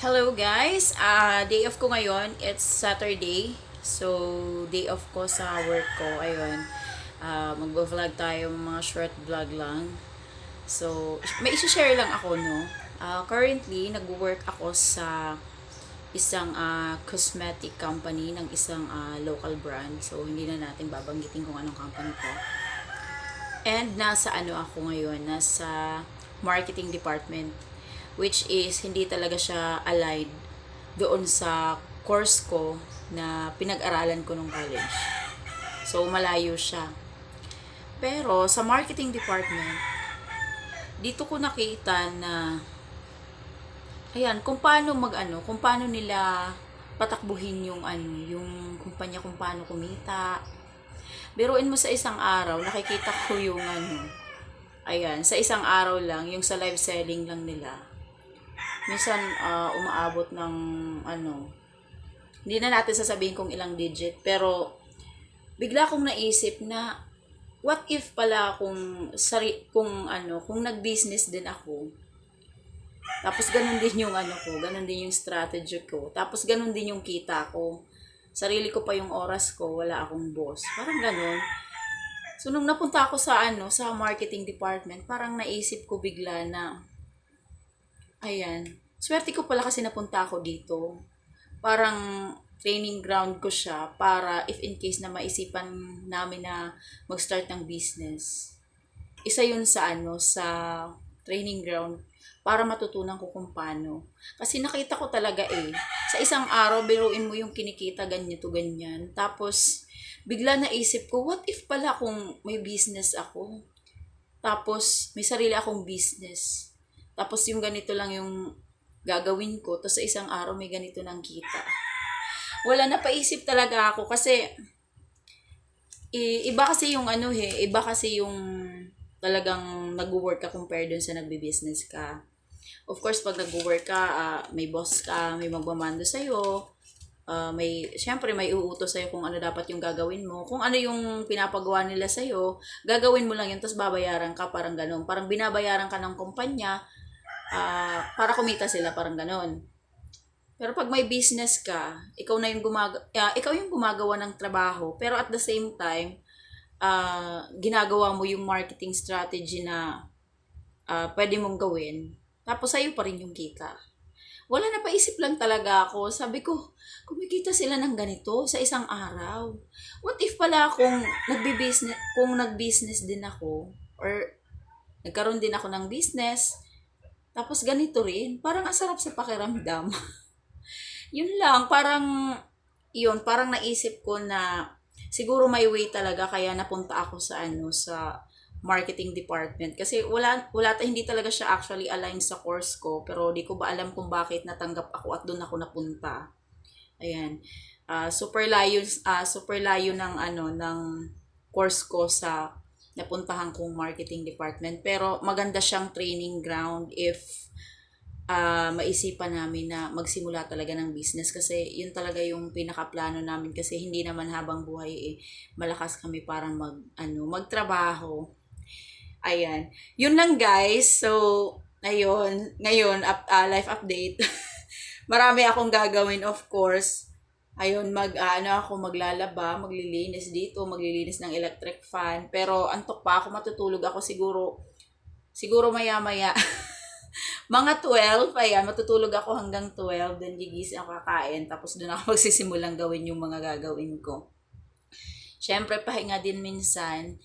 Hello guys! Day off ko ngayon. It's Saturday. So, day off ko sa work ko. Ayun. Magbo-vlog tayo, mga short vlog lang. So, may isi-share lang ako, no? Currently, nag-work ako sa isang cosmetic company ng isang local brand. So, hindi na natin babanggitin kung anong company ko. And nasa ako ngayon? Nasa marketing department, which is hindi talaga siya aligned doon sa course ko na pinag-aralan ko nung college. So, malayo siya. Pero, sa marketing department, dito ko nakita na, ayan, kung paano nila patakbuhin yung yung kumpanya, kung paano kumita. Biruin mo sa isang araw, nakikita ko yung ayan, sa isang araw lang, yung sa live selling lang nila. Minsan, umaabot ng, hindi na natin sasabihin kung ilang digit, pero, bigla kong naisip na, what if pala kung nag-business din ako, tapos ganun din yung ganun din yung strategy ko, tapos ganun din yung kita ko, sarili ko pa yung oras ko, wala akong boss, parang ganun. So, nung napunta ako sa marketing department, parang naisip ko bigla na, ayan, swerte ko pala kasi napunta ako dito. Parang training ground ko siya para if in case na maisipan namin na mag-start ng business. Isa yun sa training ground para matutunan ko kung paano. Kasi nakita ko talaga sa isang araw, biruin mo yung kinikita, ganito, ganyan. Tapos, bigla naisip ko, what if pala kung may business ako? Tapos, may sarili akong business. Tapos, yung ganito lang yung gagawin ko. Tapos, sa isang araw, may ganito nang kita. Wala, napaisip talaga ako kasi iba kasi yung iba kasi yung talagang nag-work ka compare dun sa nagbi-business ka. Of course, pag nag-work ka, may boss ka, may magmamando sa'yo, syempre may uutos sa'yo kung ano dapat yung gagawin mo. Kung ano yung pinapagawa nila sa'yo, gagawin mo lang yun, tapos babayaran ka, parang ganun. Parang binabayaran ka ng kumpanya, para kumita sila, parang ganun. Pero pag may business ka, ikaw yung gumagawa ng trabaho, pero at the same time, ginagawa mo yung marketing strategy na pwede mong gawin, tapos sa'yo pa rin yung kita. Wala, napaisip lang talaga ako. Sabi ko, kumikita sila ng ganito sa isang araw. What if pala kung nag-business din ako, or nagkaroon din ako ng business, tapos ganito rin, parang asarap sa pakiramdam. Yun lang, parang naisip ko na siguro may way talaga kaya napunta ako sa marketing department kasi hindi talaga siya actually aligned sa course ko, pero di ko ba alam kung bakit natanggap ako at doon ako napunta. Ayan. Super layo ng course ko sa napuntahan kong marketing department, pero maganda siyang training ground if maisipan namin na magsimula talaga ng business, kasi yun talaga yung pinakaplano namin, kasi hindi naman habang buhay malakas kami parang magtrabaho. Ayan. Yun lang guys. So, ngayon life update. Marami akong gagawin, of course. Ayun, maglalaba, maglilinis dito, maglilinis ng electric fan. Pero antok pa ako, matutulog ako siguro maya-maya. Mga 12, ayan, matutulog ako hanggang 12, then gigising ako, kakain, tapos doon ako magsisimulang gawin yung mga gagawin ko. Siyempre, pahinga din minsan.